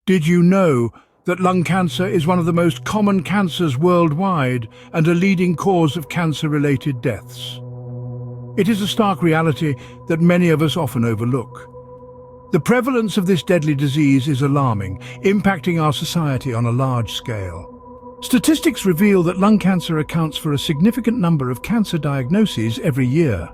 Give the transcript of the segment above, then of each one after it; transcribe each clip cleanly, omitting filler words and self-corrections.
Did you know that lung cancer is one of the most common cancers worldwide and a leading cause of cancer-related deaths? It is a stark reality that many of us often overlook. The prevalence of this deadly disease is alarming, impacting our society on a large scale. Statistics reveal that lung cancer accounts for a significant number of cancer diagnoses every year.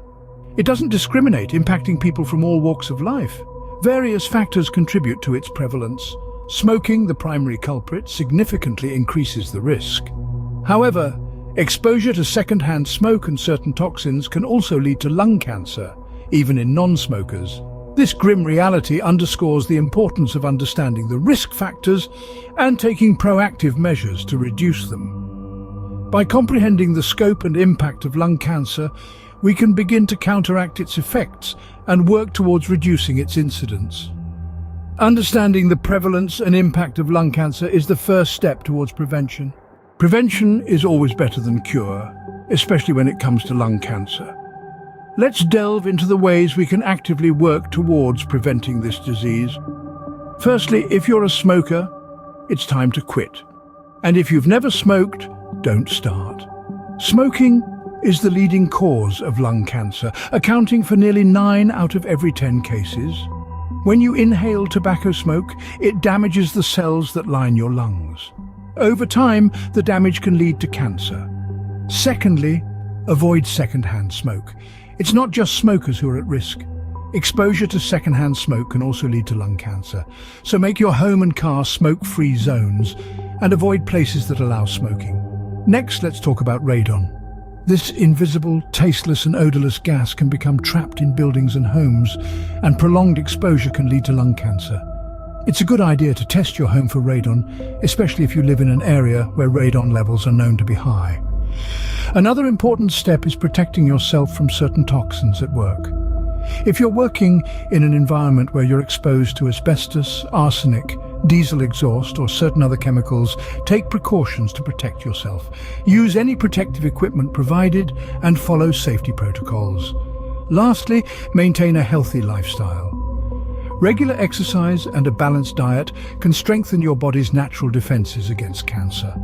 It doesn't discriminate, impacting people from all walks of life. Various factors contribute to its prevalence. Smoking, the primary culprit, significantly increases the risk. However, exposure to secondhand smoke and certain toxins can also lead to lung cancer, even in non-smokers. This grim reality underscores the importance of understanding the risk factors and taking proactive measures to reduce them. By comprehending the scope and impact of lung cancer, we can begin to counteract its effects and work towards reducing its incidence. Understanding the prevalence and impact of lung cancer is the first step towards prevention. Prevention is always better than cure, especially when it comes to lung cancer. Let's delve into the ways we can actively work towards preventing this disease. Firstly, if you're a smoker, it's time to quit. And if you've never smoked, don't start. Smoking is the leading cause of lung cancer, accounting for nearly 9 out of every 10 cases. When you inhale tobacco smoke, it damages the cells that line your lungs. Over time, the damage can lead to cancer. Secondly, avoid secondhand smoke. It's not just smokers who are at risk. Exposure to secondhand smoke can also lead to lung cancer. So make your home and car smoke-free zones and avoid places that allow smoking. Next, let's talk about radon. This invisible, tasteless and odorless gas can become trapped in buildings and homes, and prolonged exposure can lead to lung cancer. It's a good idea to test your home for radon, especially if you live in an area where radon levels are known to be high. Another important step is protecting yourself from certain toxins at work. If you're working in an environment where you're exposed to asbestos, arsenic, diesel exhaust or certain other chemicals, take precautions to protect yourself. Use any protective equipment provided and follow safety protocols. Lastly, maintain a healthy lifestyle. Regular exercise and a balanced diet can strengthen your body's natural defenses against cancer.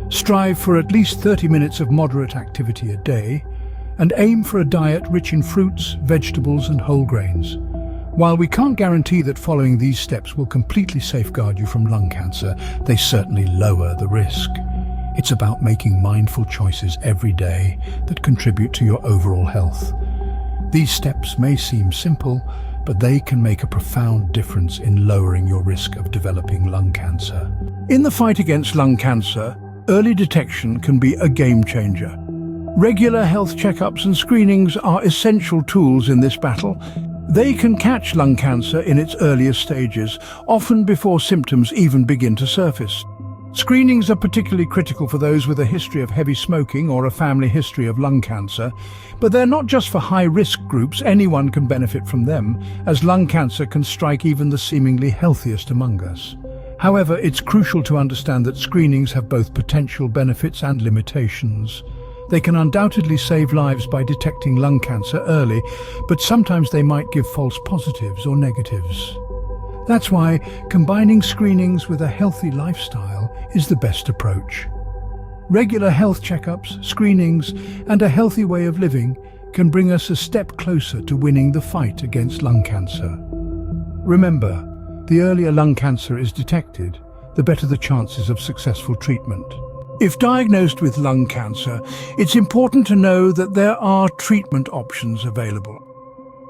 Strive for at least 30 minutes of moderate activity a day, and aim for a diet rich in fruits, vegetables and whole grains. While we can't guarantee that following these steps will completely safeguard you from lung cancer, they certainly lower the risk. It's about making mindful choices every day that contribute to your overall health. These steps may seem simple, but they can make a profound difference in lowering your risk of developing lung cancer. In the fight against lung cancer, early detection can be a game changer. Regular health checkups and screenings are essential tools in this battle. They can catch lung cancer in its earliest stages, often before symptoms even begin to surface. Screenings are particularly critical for those with a history of heavy smoking or a family history of lung cancer, but they're not just for high-risk groups. Anyone can benefit from them, as lung cancer can strike even the seemingly healthiest among us. However, it's crucial to understand that screenings have both potential benefits and limitations. They can undoubtedly save lives by detecting lung cancer early, but sometimes they might give false positives or negatives. That's why combining screenings with a healthy lifestyle is the best approach. Regular health checkups, screenings, and a healthy way of living can bring us a step closer to winning the fight against lung cancer. Remember, the earlier lung cancer is detected, the better the chances of successful treatment. If diagnosed with lung cancer, it's important to know that there are treatment options available.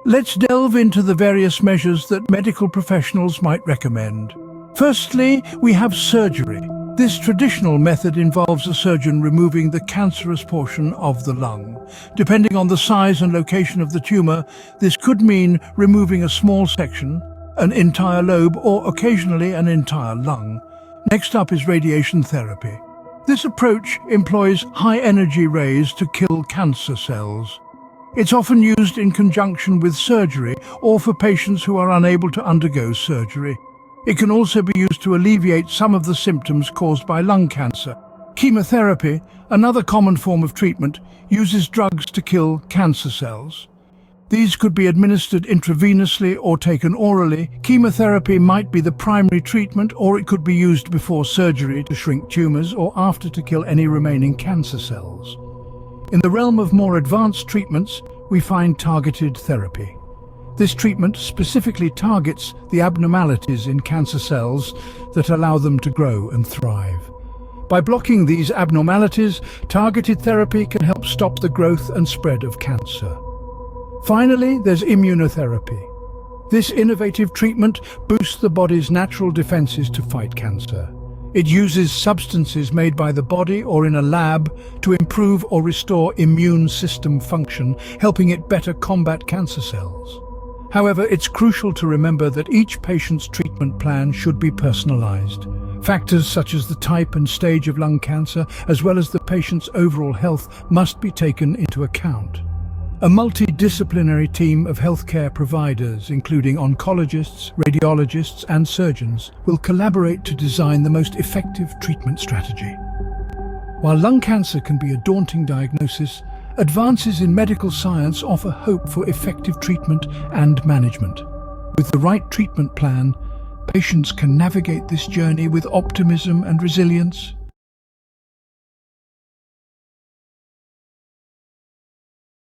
Let's delve into the various measures that medical professionals might recommend. Firstly, we have surgery. This traditional method involves a surgeon removing the cancerous portion of the lung. Depending on the size and location of the tumor, this could mean removing a small section, an entire lobe, or occasionally an entire lung. Next up is radiation therapy. This approach employs high-energy rays to kill cancer cells. It's often used in conjunction with surgery or for patients who are unable to undergo surgery. It can also be used to alleviate some of the symptoms caused by lung cancer. Chemotherapy, another common form of treatment, uses drugs to kill cancer cells. These could be administered intravenously or taken orally. Chemotherapy might be the primary treatment, or it could be used before surgery to shrink tumors or after to kill any remaining cancer cells. In the realm of more advanced treatments, we find targeted therapy. This treatment specifically targets the abnormalities in cancer cells that allow them to grow and thrive. By blocking these abnormalities, targeted therapy can help stop the growth and spread of cancer. Finally, there's immunotherapy. This innovative treatment boosts the body's natural defenses to fight cancer. It uses substances made by the body or in a lab to improve or restore immune system function, helping it better combat cancer cells. However, it's crucial to remember that each patient's treatment plan should be personalized. Factors such as the type and stage of lung cancer, as well as the patient's overall health, must be taken into account. A multidisciplinary team of healthcare providers, including oncologists, radiologists, and surgeons, will collaborate to design the most effective treatment strategy. While lung cancer can be a daunting diagnosis, advances in medical science offer hope for effective treatment and management. With the right treatment plan, patients can navigate this journey with optimism and resilience.